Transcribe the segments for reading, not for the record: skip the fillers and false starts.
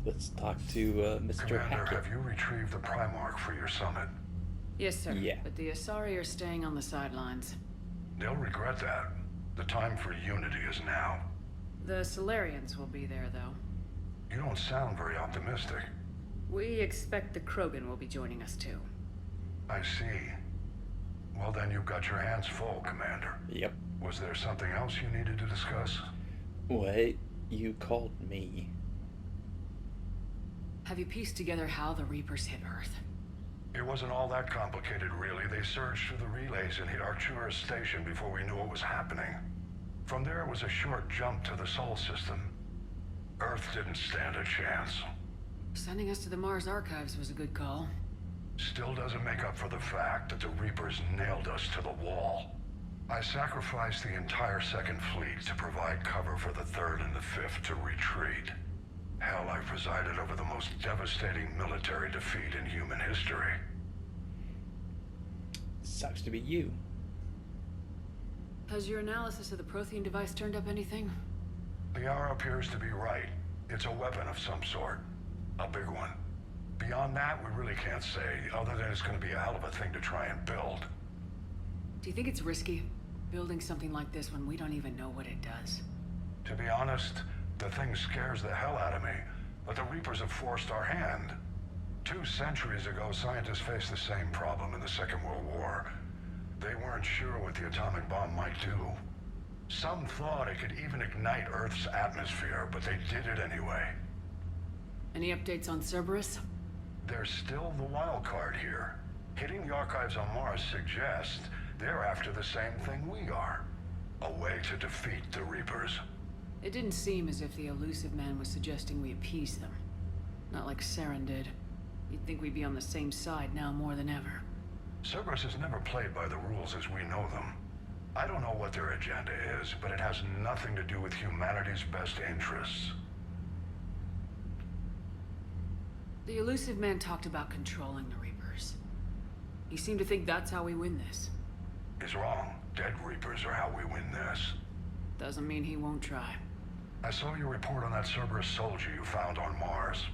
Let's talk to Mr. Commander, Hackett. have you retrieved the Primarch for your summit? Yes, sir. Yeah. But the Asari are staying on the sidelines. They'll regret that. The time for unity is now. The Solarians will be there, though. You don't sound very optimistic. We expect the Krogan will be joining us, too. I see. Well, then you've got your hands full, Commander. Yep. Was there something else you needed to discuss? What? You called me. Have you pieced together how the Reapers hit Earth? It wasn't all that complicated, really. They surged through the relays and hit Arcturus Station before we knew what was happening. From there, it was a short jump to the Sol system. Earth didn't stand a chance. Sending us to the Mars Archives was a good call. Still doesn't make up for the fact that the Reapers nailed us to the wall. I sacrificed the entire Second Fleet to provide cover for the Third and the Fifth to retreat. Hell, I presided over the most devastating military defeat in human history. Sucks to be you. Has your analysis of the Prothean device turned up anything? The hour appears to be right. It's a weapon of some sort. A big one. Beyond that, we really can't say, other than it's going to be a hell of a thing to try and build. Do you think it's risky, building something like this when we don't even know what it does? To be honest, the thing scares the hell out of me, but the Reapers have forced our hand. 2 centuries ago, scientists faced the same problem in the Second World War. They weren't sure what the atomic bomb might do. Some thought it could even ignite Earth's atmosphere, but they did it anyway. Any updates on Cerberus? There's still the wild card here. Hitting the archives on Mars suggests they're after the same thing we are. A way to defeat the Reapers. It didn't seem as if the elusive man was suggesting we appease them. Not like Saren did. You'd think we'd be on the same side now more than ever. Cerberus has never played by the rules as we know them. I don't know what their agenda is, but it has nothing to do with humanity's best interests. The elusive man talked about controlling the Reapers. He seemed to think that's how we win this. He's wrong. Dead Reapers are how we win this. Doesn't mean he won't try. I saw your report on that Cerberus soldier you found on Mars.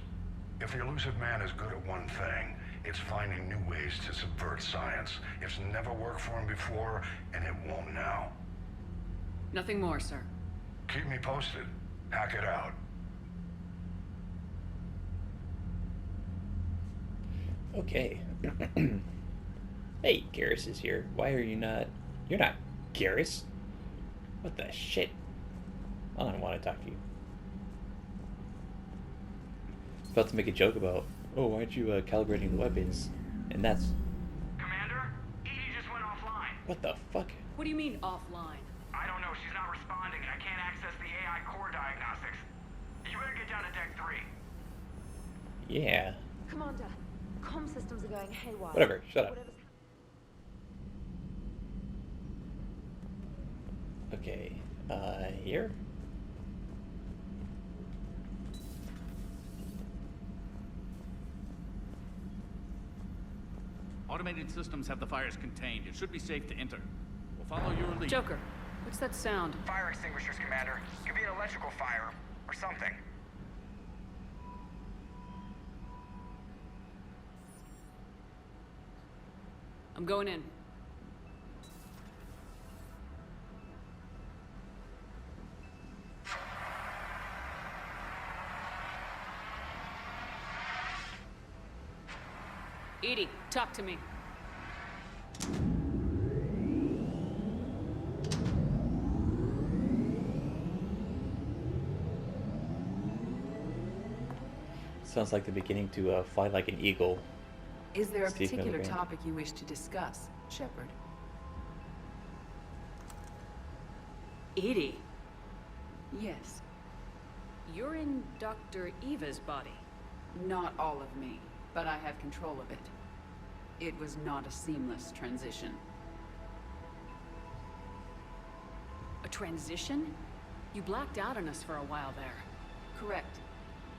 If the elusive man is good at one thing, it's finding new ways to subvert science. It's never worked for him before, and it won't now. Nothing more, sir. Keep me posted. Hack it out. Okay. Hey, Garrus is here. Why are you not... You're not Garrus. What the shit? I don't want to talk to you. I was about to make a joke about, oh, why aren't you calibrating the weapons? And that's... Commander, EDI just went offline. What the fuck? What do you mean, offline? I don't know, she's not responding and I can't access the AI core diagnostics. You better get down to deck 3. Yeah. Commander, comm systems are going haywire. Whatever, shut up. Whatever's Okay, here? Automated systems have the fires contained. It should be safe to enter. We'll follow your lead. Joker, what's that sound? Fire extinguishers, Commander. Could be an electrical fire, or something. I'm going in. EDI, talk to me. Sounds like the beginning to fly like an eagle. Is there a Steve particular Milligan. topic you wish to discuss, Shepard? EDI, Yes. you're in Dr. Eva's body. Not all of me, but I have control of it. It was not a seamless transition. A transition? You blacked out on us for a while there. Correct.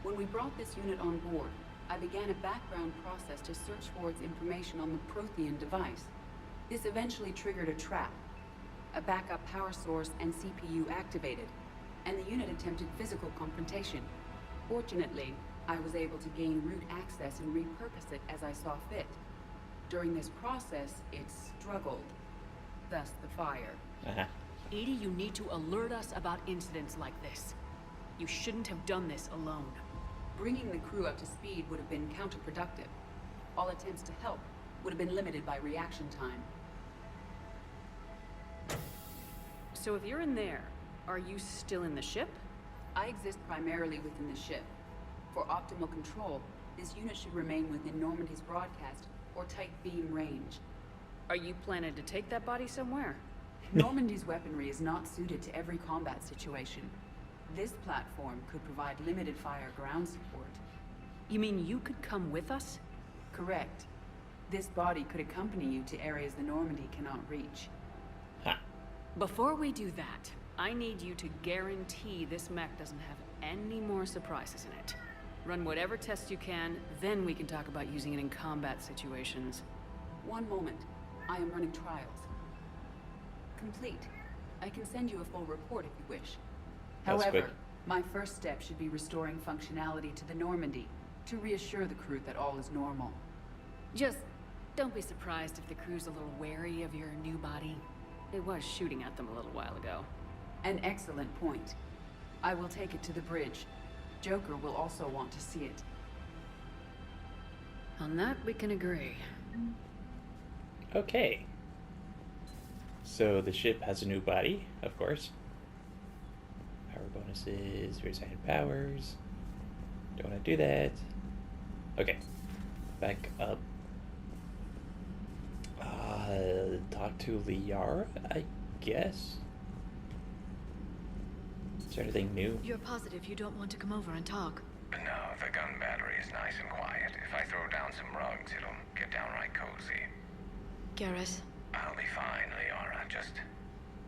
When we brought this unit on board, I began a background process to search for its information on the Prothean device. This eventually triggered a trap. A backup power source and CPU activated, and the unit attempted physical confrontation. Fortunately, I was able to gain root access and repurpose it as I saw fit. During this process, it struggled. Thus the fire. Uh-huh. EDI, you need to alert us about incidents like this. You shouldn't have done this alone. Bringing the crew up to speed would have been counterproductive. All attempts to help would have been limited by reaction time. So if you're in there, are you still in the ship? I exist primarily within the ship. For optimal control, this unit should remain within Normandy's broadcast or tight beam range. Are you planning to take that body somewhere? Normandy's weaponry is not suited to every combat situation. This platform could provide limited fire ground support. You mean you could come with us? Correct. This body could accompany you to areas the Normandy cannot reach. Ha. Before we do that, I need you to guarantee this mech doesn't have any more surprises in it. Run whatever tests you can, then we can talk about using it in combat situations. One moment. I am running trials. Complete. I can send you a full report if you wish. That's However, quick. my first step should be restoring functionality to the Normandy to reassure the crew that all is normal. Just don't be surprised if the crew's a little wary of your new body. It was shooting at them a little while ago. An excellent point. I will take it to the bridge. Joker will also want to see it. On that, we can agree. Okay. So the ship has a new body, of course. Power bonuses, reassign powers. Don't want to do that. Okay. Back up. Talk to Liara, I guess? Is there anything new? You're positive you don't want to come over and talk? No, the gun battery is nice and quiet. If I throw down some rugs, it'll get downright cozy. Garrus? I'll be fine, Liara. Just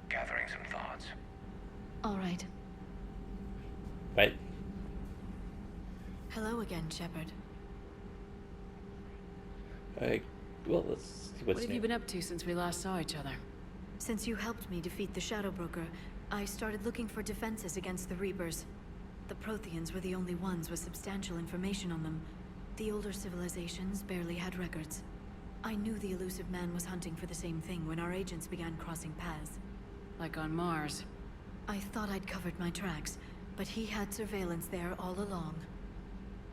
gathering some thoughts. All right. But Hello again, Shepard. well, let's see What what's have new. you been up to since we last saw each other? Since you helped me defeat the Shadow Broker, I started looking for defenses against the Reapers. The Protheans were the only ones with substantial information on them. The older civilizations barely had records. I knew the elusive man was hunting for the same thing when our agents began crossing paths. Like on Mars. I thought I'd covered my tracks, but he had surveillance there all along.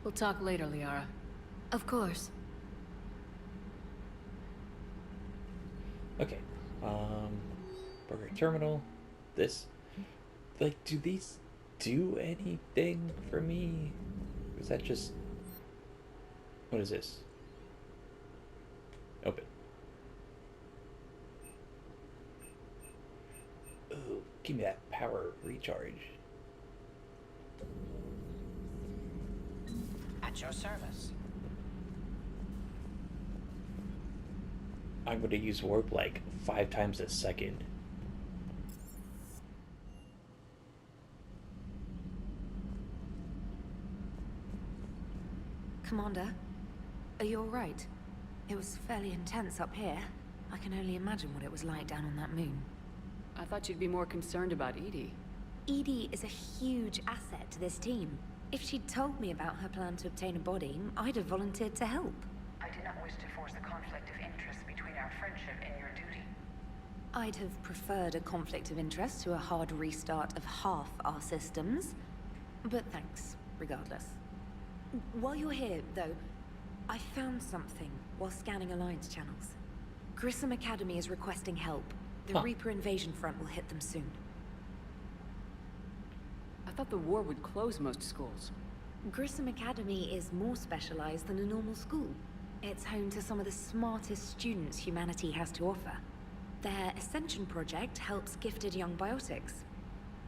We'll talk later, Liara. Of course. Okay. Burger terminal. This. Like, do these do anything for me? Is that just. What is this? Open. Ooh, give me that power recharge. At your service. I'm going to use warp like 5 times a second. Commander, are you alright? It was fairly intense up here. I can only imagine what it was like down on that moon. I thought you'd be more concerned about EDI. EDI is a huge asset to this team. If she'd told me about her plan to obtain a body, I'd have volunteered to help. I do not wish to force a conflict of interest between our friendship and your duty. I'd have preferred a conflict of interest to a hard restart of half our systems. But thanks, regardless. While you're here, though, I found something while scanning Alliance channels. Grissom Academy is requesting help. The Reaper invasion front will hit them soon. I thought the war would close most schools. Grissom Academy is more specialized than a normal school. It's home to some of the smartest students humanity has to offer. Their Ascension project helps gifted young biotics.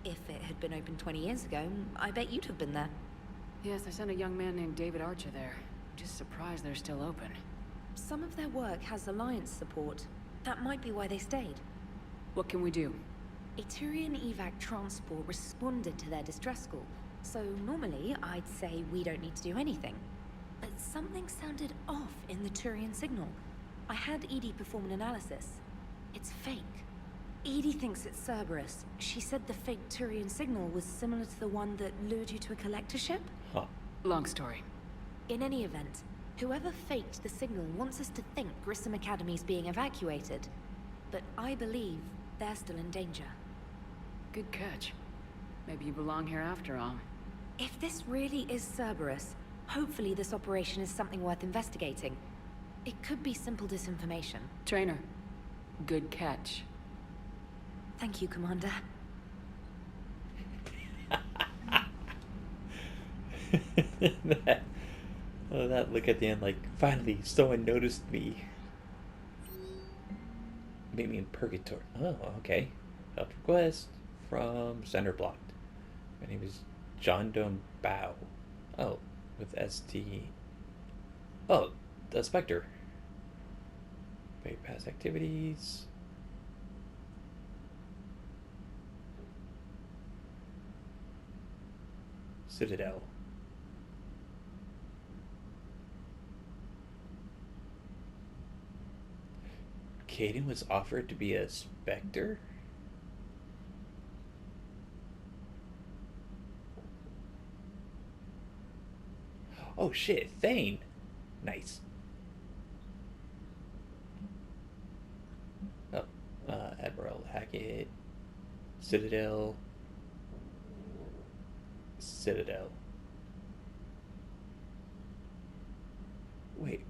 If it had been open 20 years ago, I bet you'd have been there. Yes, I sent a young man named David Archer there. I'm just surprised they're still open. Some of their work has Alliance support. That might be why they stayed. What can we do? A Turian evac transport responded to their distress call, so normally I'd say we don't need to do anything. But something sounded off in the Turian signal. I had EDI perform an analysis. It's fake. EDI thinks it's Cerberus. She said the fake Turian signal was similar to the one that lured you to a collector ship. Huh. Long story. In any event, whoever faked the signal wants us to think Grissom Academy's being evacuated. But I believe they're still in danger. Good catch. Maybe you belong here after all. If this really is Cerberus, hopefully this operation is something worth investigating. It could be simple disinformation. Trainer, good catch. Thank you, Commander. that look at the end, like, finally, someone noticed me. Made me in purgatory. Oh, okay. Help request from Center Blocked. My name is John Dome Bao. Oh, with ST. Oh, the Spectre. Wait, past activities. Citadel. Caden was offered to be a Spectre? Oh shit, Thane! Nice. Oh, Admiral Hackett. Citadel. Citadel. Wait.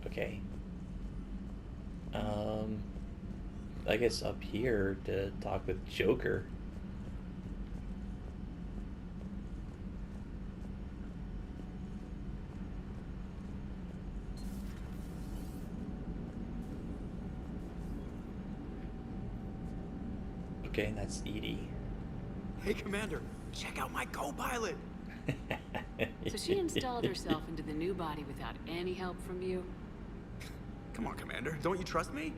Okay. I guess up here to talk with Joker. Okay, and that's EDI. Hey, Commander, check out my co-pilot! So she installed herself into the new body without any help from you? Come on, Commander, don't you trust me?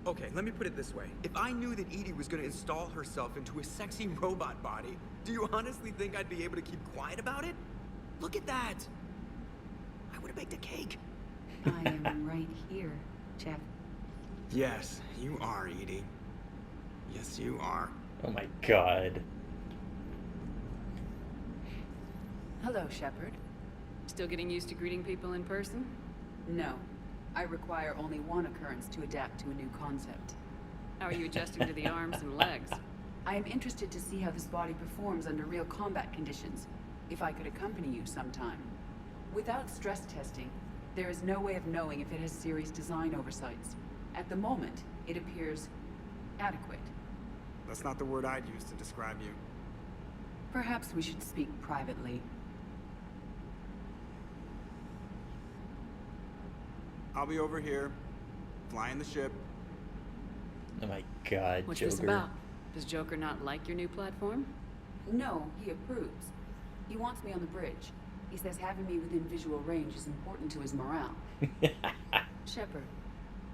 Okay, let me put it this way. If I knew that EDI was gonna install herself into a sexy robot body, do you honestly think I'd be able to keep quiet about it? Look at that! I would've baked a cake. I am right here, Jeff. Yes, you are, EDI. Yes, you are. Oh my god. Hello, Shepard. Still getting used to greeting people in person? No. I require only one occurrence to adapt to a new concept. How are you adjusting to the arms and legs? I am interested to see how this body performs under real combat conditions, if I could accompany you sometime. Without stress testing, there is no way of knowing if it has serious design oversights. At the moment, it appears adequate. That's not the word I'd use to describe you. Perhaps we should speak privately. I'll be over here, flying the ship. Oh my god, What's Joker. this about? Does Joker not like your new platform? No, he approves. He wants me on the bridge. He says having me within visual range is important to his morale. Shepard,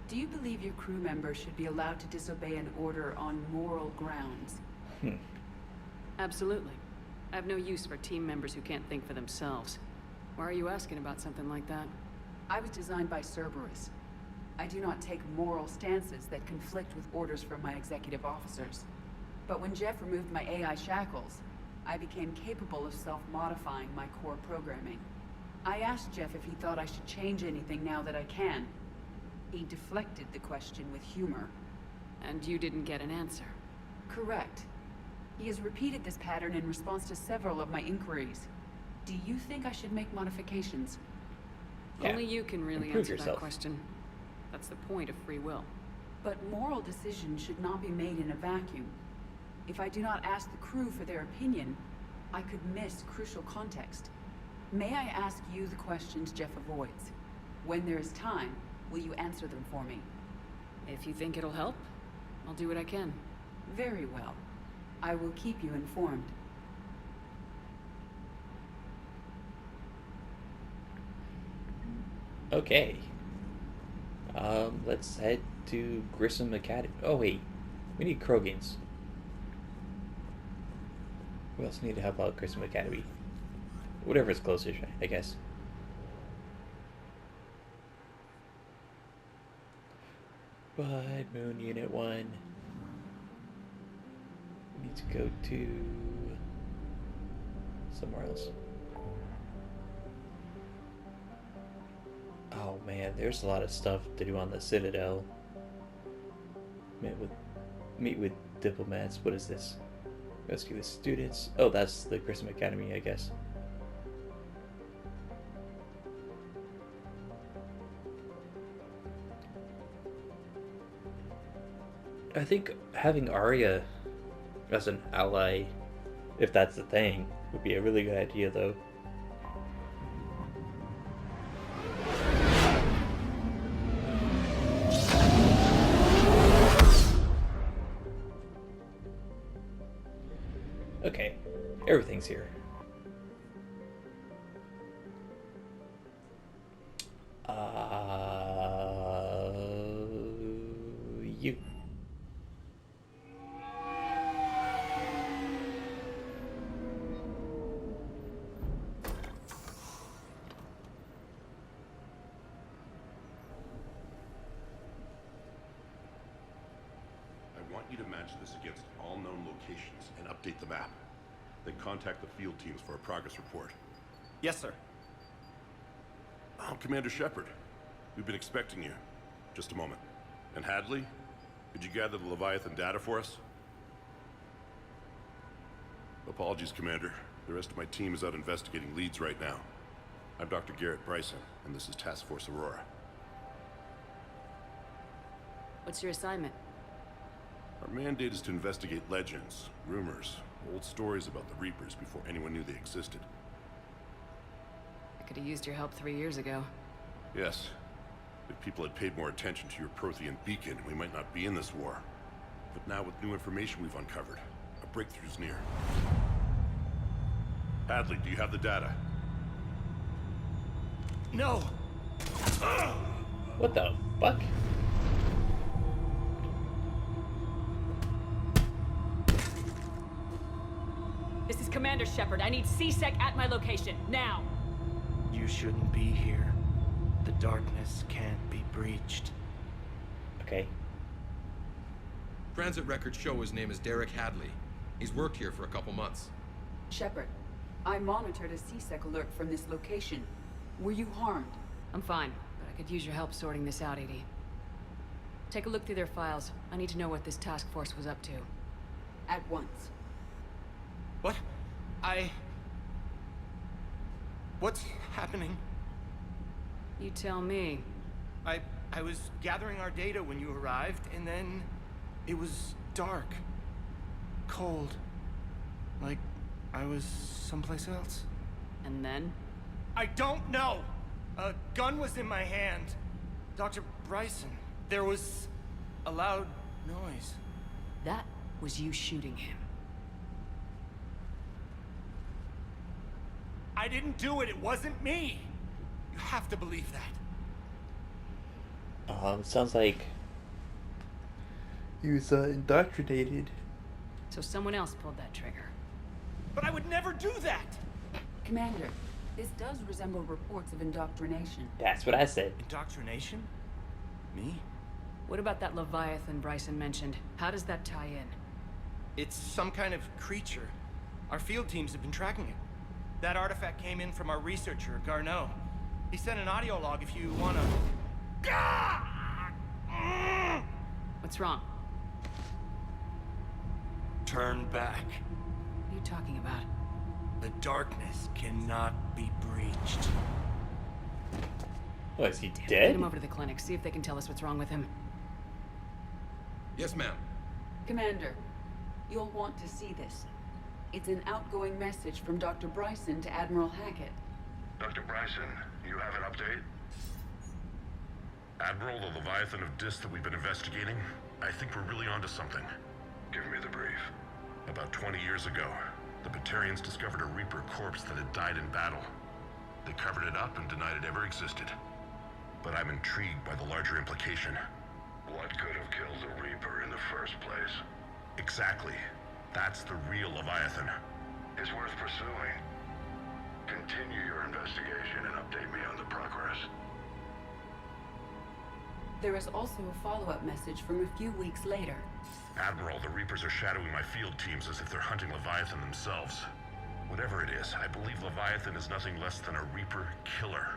do you believe your crew members should be allowed to disobey an order on moral grounds? Absolutely. I have no use for team members who can't think for themselves. Why are you asking about something like that? I was designed by Cerberus. I do not take moral stances that conflict with orders from my executive officers. But when Jeff removed my AI shackles, I became capable of self-modifying my core programming. I asked Jeff if he thought I should change anything now that I can. He deflected the question with humor. And you didn't get an answer? Correct. He has repeated this pattern in response to several of my inquiries. Do you think I should make modifications? Yeah. Only you can really Improve answer yourself. that question. That's the point of free will. But moral decisions should not be made in a vacuum. If I do not ask the crew for their opinion, I could miss crucial context. May I ask you the questions Jeff avoids? When there is time, will you answer them for me? If you think it'll help, I'll do what I can. Very well. I will keep you informed. Okay. Let's head to Grissom Academy. Oh wait, we need Krogans. We also need to help out Grissom Academy. Whatever's closest, I guess. But Moon Unit 1 needs to go to somewhere else. Oh man, there's a lot of stuff to do on the Citadel. Meet with diplomats. What is this? Rescue the students. Oh, that's the Grissom Academy, I guess. I think having Arya as an ally, if that's the thing, would be a really good idea, though. Okay, everything's here. You. I want you to match this against all known locations and update the map. Then contact the field teams for a progress report. Yes, sir. Oh, Commander Shepard. We've been expecting you. Just a moment. And Hadley? Did you gather the Leviathan data for us? Apologies, Commander. The rest of my team is out investigating leads right now. I'm Dr. Garrett Bryson, and this is Task Force Aurora. What's your assignment? Our mandate is to investigate legends, rumors, old stories about the Reapers before anyone knew they existed. I could have used your help 3 years ago. Yes. If people had paid more attention to your Prothean beacon, we might not be in this war. But now with new information we've uncovered, a breakthrough's near. Hadley, do you have the data? No! What the fuck? This is Commander Shepard. I need C-Sec at my location, now! You shouldn't be here. The darkness can't be breached. Okay. Transit records show his name is Derek Hadley. He's worked here for a couple months. Shepard, I monitored a C-Sec alert from this location. Were you harmed? I'm fine, but I could use your help sorting this out, EDI. Take a look through their files. I need to know what this task force was up to. At once. What? What's happening? You tell me. I was gathering our data when you arrived, and then it was dark. Cold. Like I was someplace else. And then? I don't know! A gun was in my hand. Dr. Bryson, there was a loud noise. That was you shooting him. I didn't do it. It wasn't me. You have to believe that. Sounds like he was indoctrinated. So someone else pulled that trigger. But I would never do that! Commander, this does resemble reports of indoctrination. That's what I said. Indoctrination? Me? What about that Leviathan Bryson mentioned? How does that tie in? It's some kind of creature. Our field teams have been tracking it. That artifact came in from our researcher, Garneau. He sent an audio log if you wanna... What's wrong? Turn back. What are you talking about? The darkness cannot be breached. Oh, is he Get dead? him over to the clinic. See if they can tell us what's wrong with him. Yes, ma'am. Commander, you'll want to see this. It's an outgoing message from Dr. Bryson to Admiral Hackett. Dr. Bryson, you have an update? Admiral, the Leviathan of Dis that we've been investigating, I think we're really onto something. Give me the brief. About 20 years ago, the Batarians discovered a Reaper corpse that had died in battle. They covered it up and denied it ever existed. But I'm intrigued by the larger implication. What could have killed the Reaper in the first place? Exactly. That's the real Leviathan. It's worth pursuing. Continue your investigation and update me on the progress. There is also a follow-up message from a few weeks later. Admiral, the Reapers are shadowing my field teams as if they're hunting Leviathan themselves. Whatever it is, I believe Leviathan is nothing less than a Reaper killer.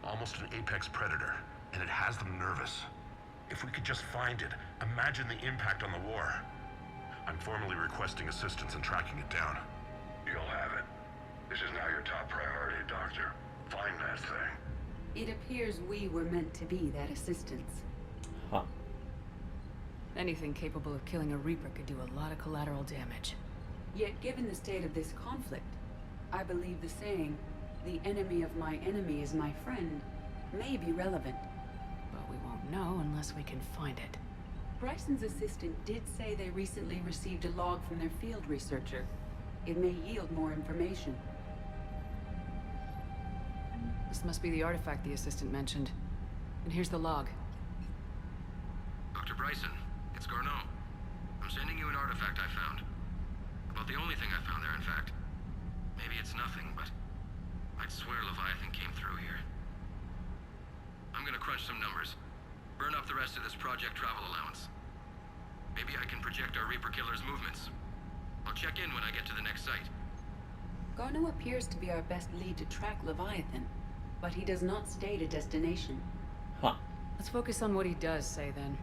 Almost an apex predator, and it has them nervous. If we could just find it, imagine the impact on the war. I'm formally requesting assistance in tracking it down. You'll have it. This is now your top priority, Doctor. Find that thing. It appears we were meant to be that assistance. Huh. Anything capable of killing a Reaper could do a lot of collateral damage. Yet given the state of this conflict, I believe the saying, "The enemy of my enemy is my friend," may be relevant. But we won't know unless we can find it. Bryson's assistant did say they recently received a log from their field researcher. It may yield more information. This must be the artifact the assistant mentioned. And here's the log. Dr. Bryson, it's Garneau. I'm sending you an artifact I found. About the only thing I found there, in fact. Maybe it's nothing, but I'd swear Leviathan came through here. I'm gonna crunch some numbers. Burn up the rest of this project travel allowance. Maybe I can project our Reaper killer's movements. I'll check in when I get to the next site. Garneau appears to be our best lead to track Leviathan, but he does not state a destination. Huh. Let's focus on what he does say, then.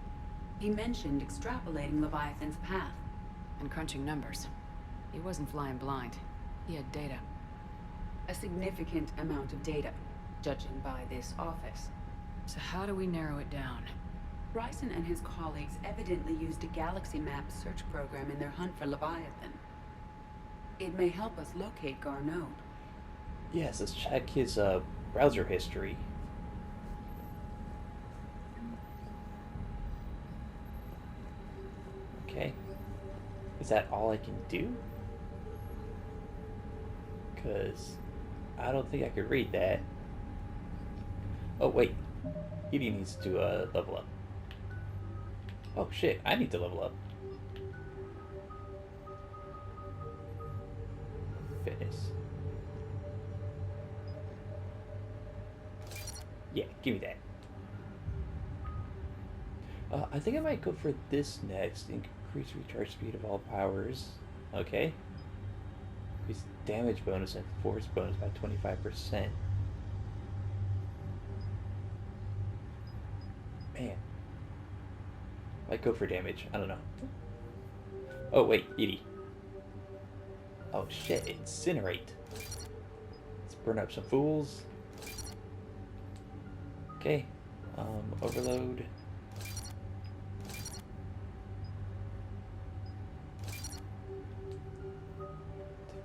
He mentioned extrapolating Leviathan's path. And crunching numbers. He wasn't flying blind. He had data. A significant amount of data, judging by this office. So how do we narrow it down? Bryson and his colleagues evidently used a galaxy map search program in their hunt for Leviathan. It may help us locate Garneau. Yes, let's check his browser history. Okay. Is that all I can do? Because I don't think I could read that. Oh, wait. EDI needs to level up. Oh, shit. I need to level up. Fitness. Yeah, give me that. I think I might go for this next. Increase recharge speed of all powers. Okay. Increase damage bonus and force bonus by 25%. Man. Might go for damage. I don't know. Oh, wait. EDI. Oh, shit. Incinerate. Let's burn up some fools. Okay. Overload.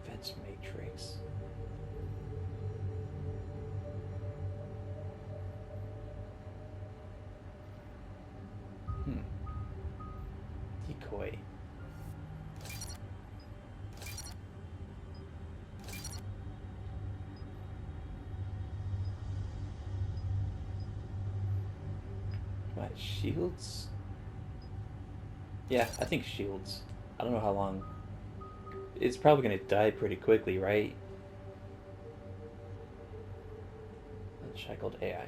Defense matrix. Decoy. What, shields? Yeah, I think shields. I don't know how long. It's probably gonna die pretty quickly, right? Unshackled AI.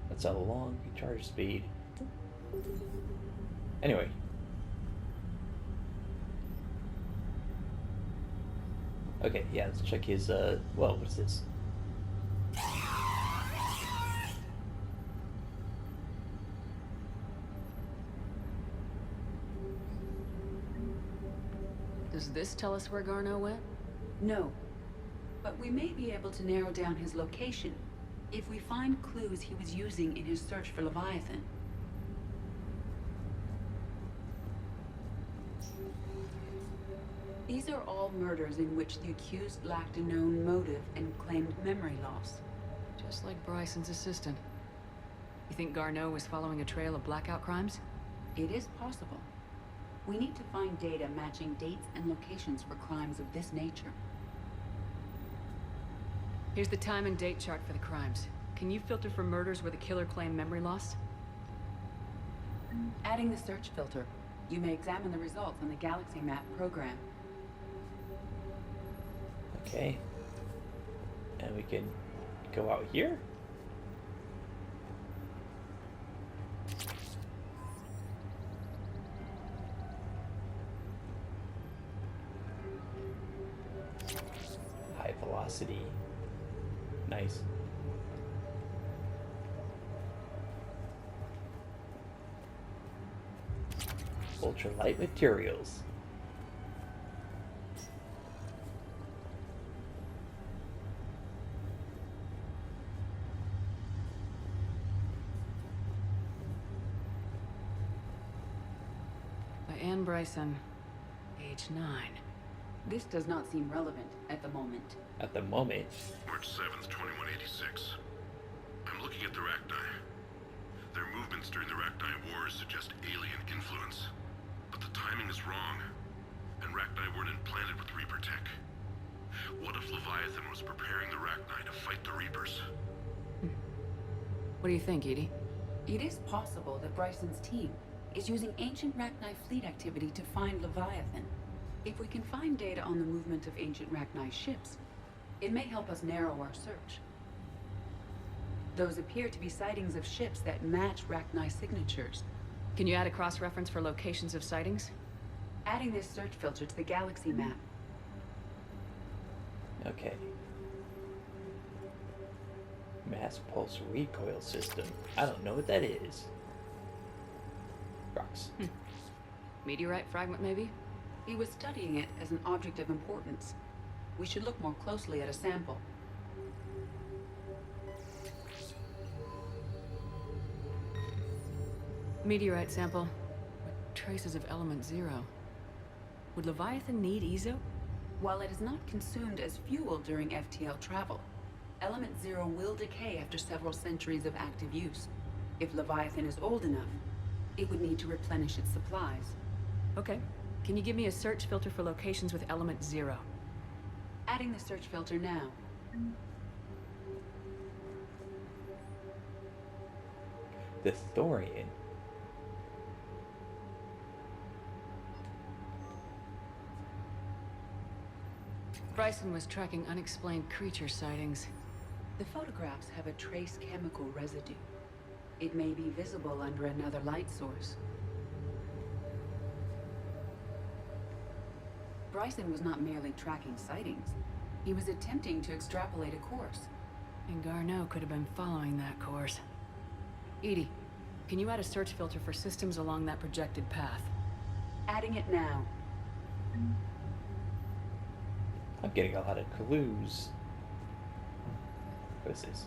That's a long recharge speed. Anyway. Okay, yeah, let's check his, well, what's this? Does this tell us where Garneau went? No, but we may be able to narrow down his location if we find clues he was using in his search for Leviathan. These are all murders in which the accused lacked a known motive and claimed memory loss. Just like Bryson's assistant. You think Garneau was following a trail of blackout crimes? It is possible. We need to find data matching dates and locations for crimes of this nature. Here's the time and date chart for the crimes. Can you filter for murders where the killer claimed memory loss? Adding the search filter, you may examine the results on the Galaxy Map program. Okay. And we can go out here? High velocity. Nice. Ultralight materials. By Anne Bryson, age 9. This does not seem relevant at the moment. At the moment. March 7th, 2186. I'm looking at the Rachni. Their movements during the Rachni Wars suggest alien influence. But the timing is wrong. And Rachni weren't implanted with Reaper tech. What if Leviathan was preparing the Rachni to fight the Reapers? What do you think, EDI? It is possible that Bryson's team is using ancient Rachni fleet activity to find Leviathan. If we can find data on the movement of ancient Rachni ships, it may help us narrow our search. Those appear to be sightings of ships that match Rachni signatures. Can you add a cross-reference for locations of sightings? Adding this search filter to the Galaxy Map. Okay. Mass pulse recoil system. I don't know what that is. Rocks. Meteorite fragment, maybe? He was studying it as an object of importance. We should look more closely at a sample. Meteorite sample. With traces of element 0. Would Leviathan need EZO? While it is not consumed as fuel during FTL travel, element 0 will decay after several centuries of active use. If Leviathan is old enough, it would need to replenish its supplies. Okay. Can you give me a search filter for locations with element 0? Adding the search filter now. The Thorian. Bryson was tracking unexplained creature sightings. The photographs have a trace chemical residue. It may be visible under another light source. Bryson was not merely tracking sightings. He was attempting to extrapolate a course. And Garneau could have been following that course. EDI, can you add a search filter for systems along that projected path? Adding it now. I'm getting a lot of clues. What is this?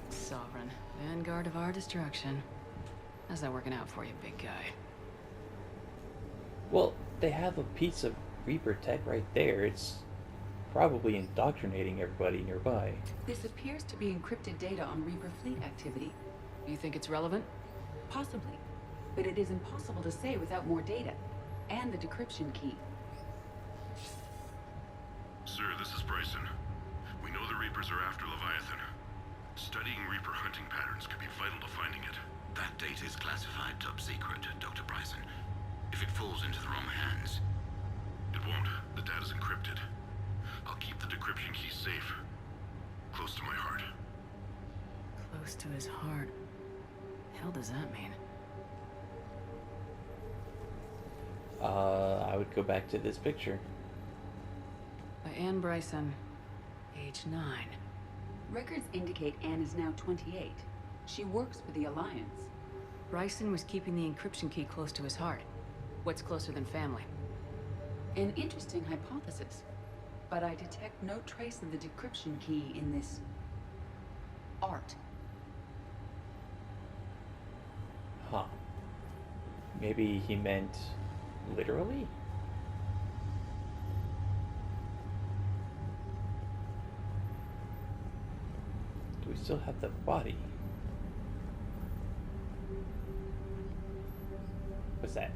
Sovereign, vanguard of our destruction. How's that working out for you, big guy? Well, they have a piece of Reaper tech right there. It's probably indoctrinating everybody nearby. This appears to be encrypted data on Reaper fleet activity. You think it's relevant? Possibly. But it is impossible to say without more data. And the decryption key. Sir, this is Bryson. We know the Reapers are after Leviathan. Studying Reaper hunting patterns could be vital to finding it. That data is classified top secret, Dr. Bryson. If it falls into the wrong hands... It won't. The data's encrypted. I'll keep the decryption key safe. Close to my heart. Close to his heart. Hell does that mean? I would go back to this picture. By Anne Bryson, age 9. Records indicate Anne is now 28. She works for the Alliance. Bryson was keeping the encryption key close to his heart. What's closer than family? An interesting hypothesis. But I detect no trace of the decryption key in this... art. Huh. Maybe he meant literally? Do we still have the body? What's that?